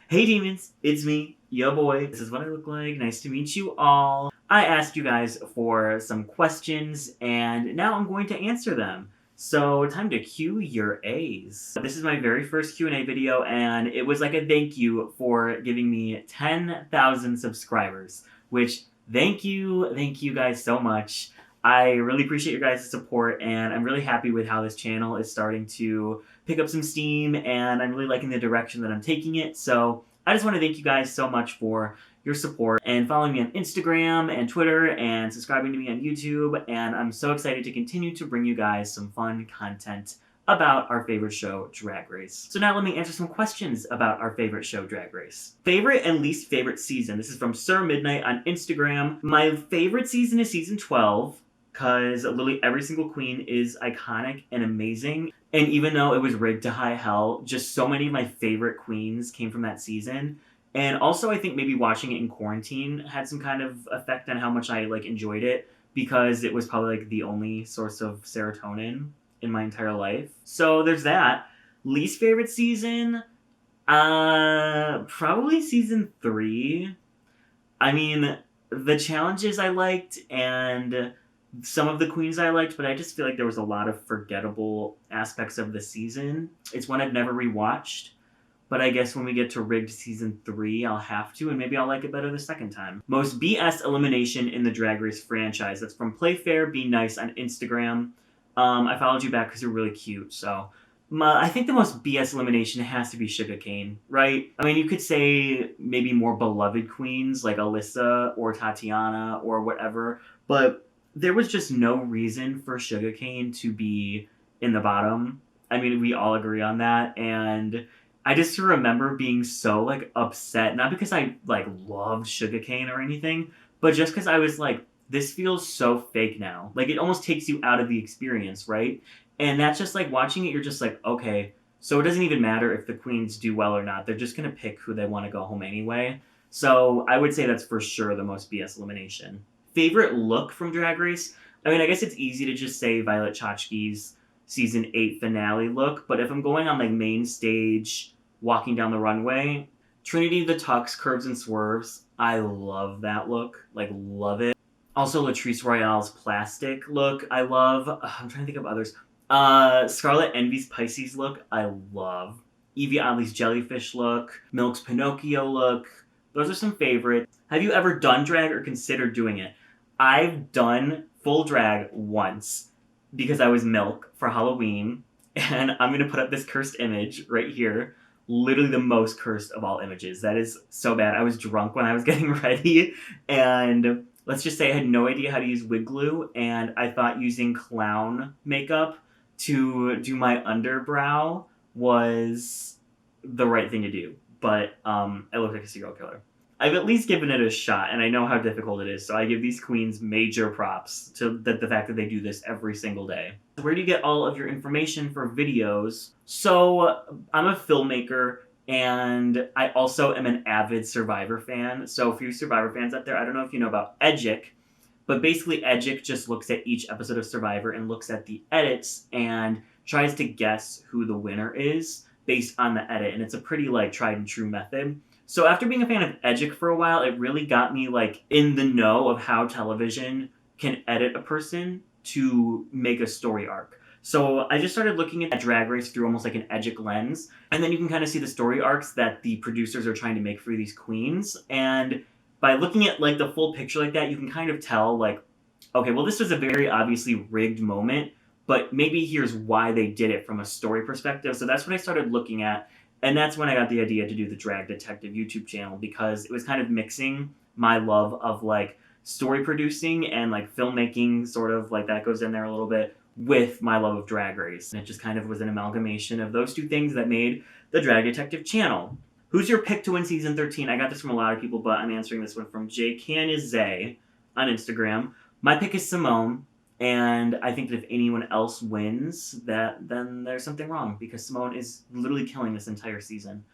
Hey demons, it's me, yo boy. This is what I look like. Nice to meet you all. I asked you guys for some questions and now I'm going to answer them. So time to cue your A's. This is my very first Q&A video and it was like a thank you for giving me 10,000 subscribers, which thank you guys so much. I really appreciate your guys' support and I'm really happy with how this channel is starting to pick up some steam and I'm really liking the direction that I'm taking it. So I just want to thank you guys so much for your support and following me on Instagram and Twitter and subscribing to me on YouTube. And I'm so excited to continue to bring you guys some fun content about our favorite show, Drag Race. So now let me answer some questions about our favorite show, Drag Race. Favorite and least favorite season. This is from Sir Midnight on Instagram. My favorite season is season 12. Because literally every single queen is iconic and amazing. And even though it was rigged to high hell, just so many of my favorite queens came from that season. And also I think maybe watching it in quarantine had some kind of effect on how much I enjoyed it, because it was probably the only source of serotonin in my entire life. So there's that. Least favorite season? Probably season 3. I mean, the challenges I liked and some of the queens I liked, but I just feel like there was a lot of forgettable aspects of the season. It's one I've never rewatched, but I guess when we get to Rigged season 3, I'll have to, and maybe I'll like it better the second time. Most BS elimination in the Drag Race franchise. That's from Playfair Be Nice on Instagram. I followed you back because you're really cute, so. I think the most BS elimination has to be Sugarcane, right? I mean, you could say maybe more beloved queens like Alyssa or Tatiana or whatever, but there was just no reason for Sugarcane to be in the bottom. I mean, we all agree on that. And I just remember being so upset, not because I loved Sugarcane or anything, but just because I was like, this feels so fake now. It almost takes you out of the experience, right? And that's just watching it, you're just like, okay, so it doesn't even matter if the queens do well or not. They're just going to pick who they want to go home anyway. So I would say that's for sure the most BS elimination. Favorite look from Drag Race? I mean, I guess it's easy to just say Violet Chachki's season 8 finale look, but if I'm going on main stage, walking down the runway, Trinity the Tux Curves and Swerves, I love that look, love it. Also Latrice Royale's plastic look, I love. I'm trying to think of others. Scarlet Envy's Pisces look, I love. Evie Oddly's Jellyfish look, Milk's Pinocchio look, those are some favorites. Have you ever done drag or considered doing it? I've done full drag once because I was Milk for Halloween, and I'm going to put up this cursed image right here. Literally the most cursed of all images. That is so bad. I was drunk when I was getting ready, and let's just say I had no idea how to use wig glue, and I thought using clown makeup to do my underbrow was the right thing to do, but I looked like a serial killer. I've at least given it a shot, and I know how difficult it is, so I give these queens major props to the fact that they do this every single day. Where do you get all of your information for videos? So, I'm a filmmaker, and I also am an avid Survivor fan. So for you Survivor fans out there, I don't know if you know about Edgic, but basically Edgic just looks at each episode of Survivor and looks at the edits and tries to guess who the winner is based on the edit, and it's a pretty tried and true method. So after being a fan of Edgic for a while, it really got me in the know of how television can edit a person to make a story arc. So I just started looking at Drag Race through almost an Edgic lens, and then you can kind of see the story arcs that the producers are trying to make for these queens. And by looking at the full picture like that, you can kind of tell okay, well this was a very obviously rigged moment, but maybe here's why they did it from a story perspective. So that's what I started looking at. And that's when I got the idea to do the Drag Detective YouTube channel, because it was kind of mixing my love of story producing and filmmaking, sort of that goes in there a little bit, with my love of Drag Race. And it just kind of was an amalgamation of those two things that made the Drag Detective channel. Who's your pick to win season 13? I got this from a lot of people, but I'm answering this one from J Canize on Instagram. My pick is Simone. And I think that if anyone else wins, then there's something wrong because Simone is literally killing this entire season.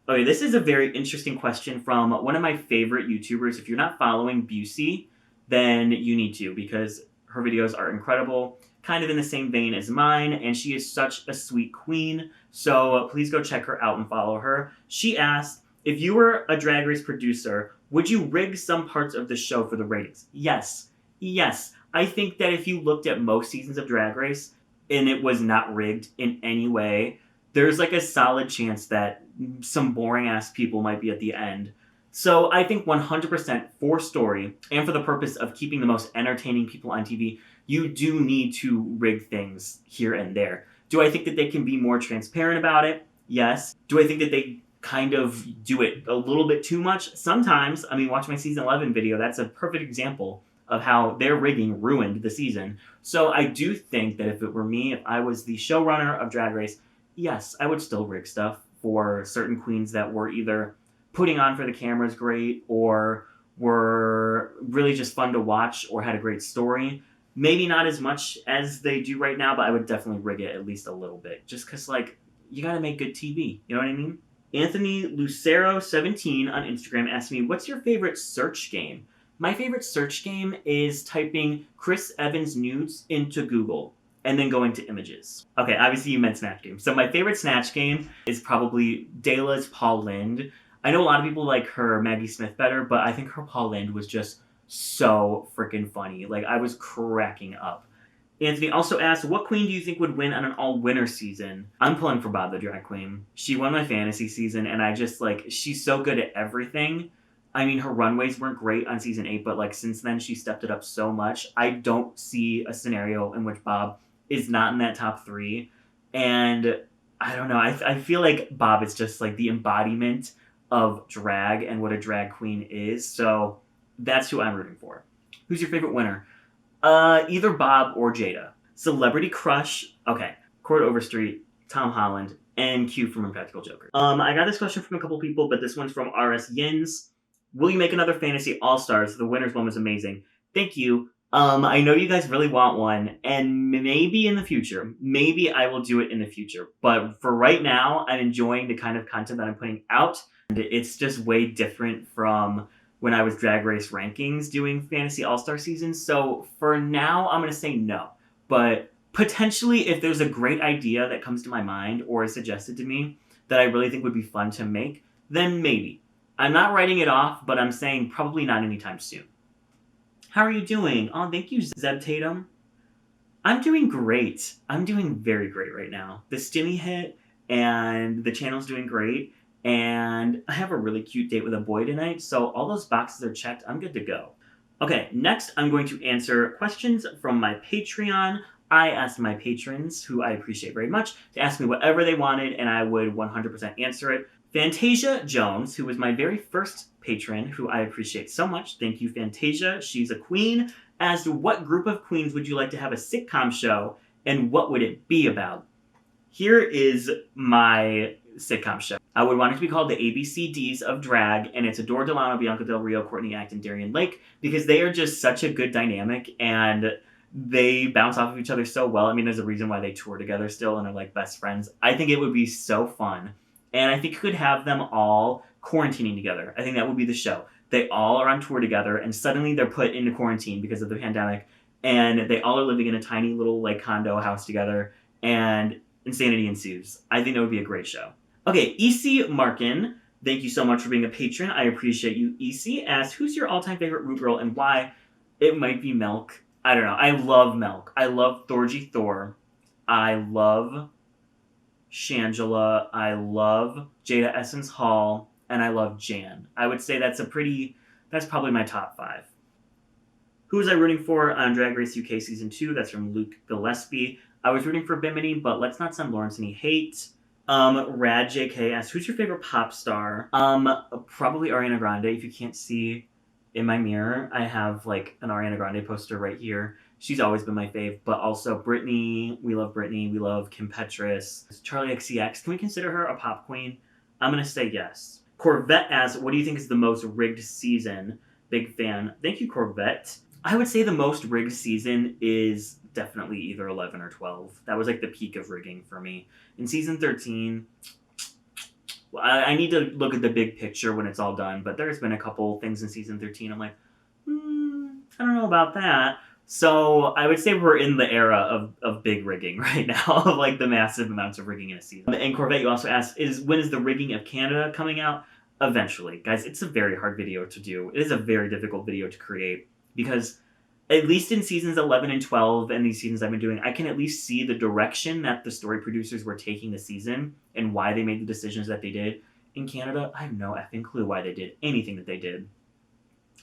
Okay, this is a very interesting question from one of my favorite YouTubers. If you're not following Busey, then you need to because her videos are incredible, kind of in the same vein as mine, and she is such a sweet queen. So please go check her out and follow her. She asked, if you were a Drag Race producer, would you rig some parts of the show for the ratings? Yes. Yes. I think that if you looked at most seasons of Drag Race and it was not rigged in any way, there's like a solid chance that some boring ass people might be at the end. So I think 100% for story and for the purpose of keeping the most entertaining people on TV, you do need to rig things here and there. Do I think that they can be more transparent about it? Yes. Do I think that they kind of do it a little bit too much? Sometimes. I mean, watch my season 11 video. That's a perfect example of how their rigging ruined the season. So I do think that if it were me, if I was the showrunner of Drag Race, yes, I would still rig stuff for certain queens that were either putting on for the cameras great or were really just fun to watch or had a great story. Maybe not as much as they do right now, but I would definitely rig it at least a little bit. Just because, like, you gotta make good TV. You know what I mean? Anthony Lucero17 on Instagram asked me, what's your favorite search game? My favorite search game is typing Chris Evans nudes into Google and then going to images. Okay, obviously you meant Snatch Game. So my favorite Snatch Game is probably Dayla's Paul Lind. I know a lot of people like her Maggie Smith better, but I think her Paul Lind was just so freaking funny. Like, I was cracking up. Anthony also asked, what queen do you think would win on an all-winner season? I'm pulling for Bob the Drag Queen. She won my fantasy season, and I just, like, she's so good at everything. I mean, her runways weren't great on season 8, but, like, since then she stepped it up so much. I don't see a scenario in which Bob is not in that top 3. And I don't know. I feel like Bob is just, like, the embodiment of drag and what a drag queen is. So that's who I'm rooting for. Who's your favorite winner? Either Bob or Jada. Celebrity crush. Okay. Court Overstreet, Tom Holland, and Q from Impractical Joker. I got this question from a couple people, but this one's from RS Yins. Will you make another fantasy All-Stars? The winner's one was amazing. Thank you. I know you guys really want one, and maybe in the future. Maybe I will do it in the future. But for right now, I'm enjoying the kind of content that I'm putting out. And it's just way different from when I was Drag Race Rankings doing Fantasy All-Star seasons. So for now, I'm going to say no. But potentially, if there's a great idea that comes to my mind or is suggested to me that I really think would be fun to make, then maybe. I'm not writing it off, but I'm saying probably not anytime soon. How are you doing? Oh, thank you, Zeb Tatum. I'm doing great. I'm doing very great right now. The stimmy hit, and the channel's doing great. And I have a really cute date with a boy tonight, so all those boxes are checked. I'm good to go. Okay, next I'm going to answer questions from my Patreon. I asked my patrons, who I appreciate very much, to ask me whatever they wanted, and I would 100% answer it. Fantasia Jones, who was my very first patron, who I appreciate so much. Thank you, Fantasia. She's a queen. Asked, what group of queens would you like to have a sitcom show, and what would it be about? Here is my sitcom show. I would want it to be called the ABCDs of Drag, and it's Adore Delano, Bianca Del Rio, Courtney Act, and Darian Lake, because they are just such a good dynamic, and they bounce off of each other so well. I mean, there's a reason why they tour together still and are like best friends. I think it would be so fun, and I think you could have them all quarantining together. I think that would be the show. They all are on tour together, and suddenly they're put into quarantine because of the pandemic, and they all are living in a tiny little like condo house together, and insanity ensues. I think that would be a great show. Okay, EC Markin, thank you so much for being a patron. I appreciate you. EC asks, who's your all-time favorite Root Girl and why? It might be Milk. I don't know. I love Milk. I love Thorgy Thor. I love Shangela. I love Jada Essence Hall. And I love Jan. I would say that's probably my top 5. Who was I rooting for on Drag Race UK Season 2? That's from Luke Gillespie. I was rooting for Bimini, but let's not send Lawrence any hate. Rad JK asks, who's your favorite pop star? Probably Ariana Grande. If you can't see in my mirror, I have like an Ariana Grande poster right here. She's always been my fave, but also Britney. We love Britney. We love Kim Petras. Charlie XCX. Can we consider her a pop queen? I'm going to say yes. Corvette asks, what do you think is the most rigged season? Big fan. Thank you, Corvette. I would say the most rigged season is definitely either 11 or 12. That was like the peak of rigging for me. In season 13, I need to look at the big picture when it's all done, but there's been a couple things in season 13 I'm like, I don't know about that. So I would say we're in the era of big rigging right now, of like the massive amounts of rigging in a season. And Corvette, you also asked, when is the rigging of Canada coming out? Eventually. Guys, it's a very hard video to do. It is a very difficult video to create because at least in seasons 11 and 12 and these seasons I've been doing, I can at least see the direction that the story producers were taking the season and why they made the decisions that they did. In Canada, I have no effing clue why they did anything that they did.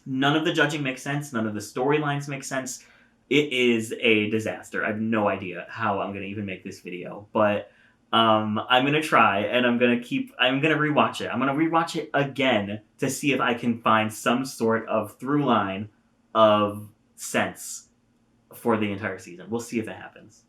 None of the judging makes sense. None of the storylines make sense. It is a disaster. I have no idea how I'm going to even make this video, but I'm going to try, and I'm going to rewatch it. I'm going to rewatch it again to see if I can find some sort of through line of sense for the entire season. We'll see if it happens.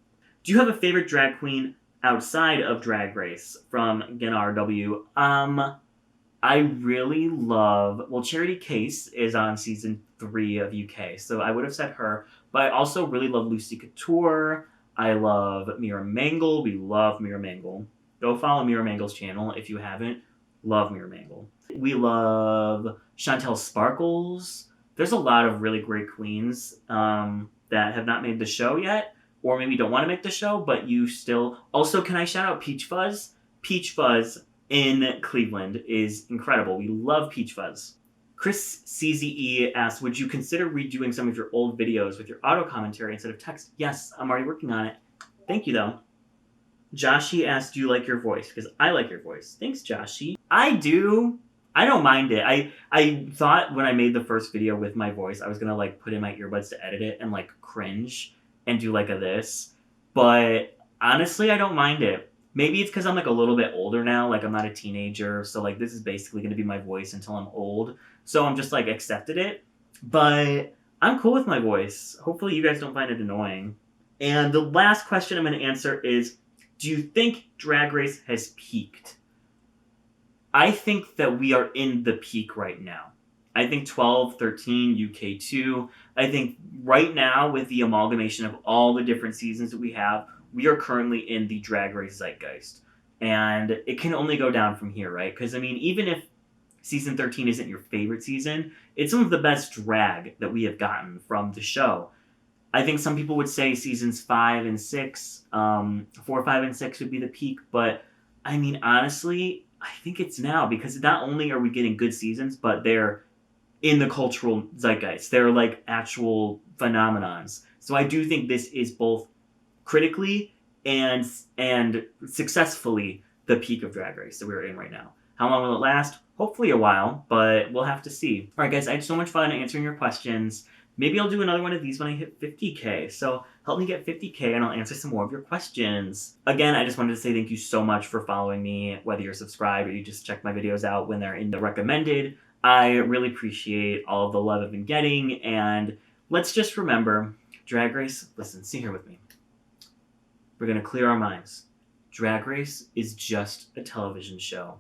Do you have a favorite drag queen outside of Drag Race? From Ganar W. I really love... Well, Charity Case is on season 3 of UK, so I would have said her. But I also really love Lucy Couture. I love Mira Mangle. We love Mira Mangle. Go follow Mira Mangle's channel if you haven't. Love Mira Mangle. We love Chantel Sparkles. There's a lot of really great queens that have not made the show yet, or maybe don't want to make the show, but you still... Also, can I shout out Peach Fuzz? Peach Fuzz in Cleveland is incredible. We love Peach Fuzz. Chris CZE asked, would you consider redoing some of your old videos with your auto commentary instead of text? Yes, I'm already working on it. Thank you, though. Joshi asked, do you like your voice? Because I like your voice. Thanks, Joshi. I do. I don't mind it. I thought when I made the first video with my voice, I was going to like put in my earbuds to edit it and like cringe and do like a this. But honestly, I don't mind it. Maybe it's because I'm like a little bit older now. Like I'm not a teenager. So like this is basically going to be my voice until I'm old. So I'm just like accepted it. But I'm cool with my voice. Hopefully you guys don't find it annoying. And the last question I'm going to answer is, do you think Drag Race has peaked? I think that we are in the peak right now. I think 12, 13, UK2. I think right now with the amalgamation of all the different seasons that we have, we are currently in the Drag Race zeitgeist. And it can only go down from here, right? Because, I mean, even if season 13 isn't your favorite season, it's some of the best drag that we have gotten from the show. I think some people would say seasons 5 and 6, 4, 5, and 6 would be the peak. But, I mean, honestly, I think it's now. Because not only are we getting good seasons, but they're in the cultural zeitgeist. They're like actual phenomenons. So I do think this is both critically and successfully the peak of Drag Race that we're in right now. How long will it last? Hopefully a while, but we'll have to see. All right, guys, I had so much fun answering your questions. Maybe I'll do another one of these when I hit 50K. So help me get 50K and I'll answer some more of your questions. Again, I just wanted to say thank you so much for following me, whether you're subscribed or you just check my videos out when they're in the recommended. I really appreciate all of the love I've been getting, and let's just remember, Drag Race, listen, sit here with me. We're going to clear our minds. Drag Race is just a television show.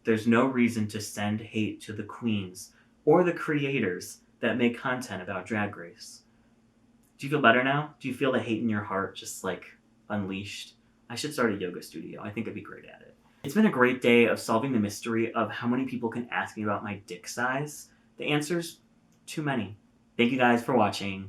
There's no reason to send hate to the queens or the creators that make content about Drag Race. Do you feel better now? Do you feel the hate in your heart just like unleashed? I should start a yoga studio. I think I'd be great at it. It's been a great day of solving the mystery of how many people can ask me about my dick size. The answer's too many. Thank you guys for watching.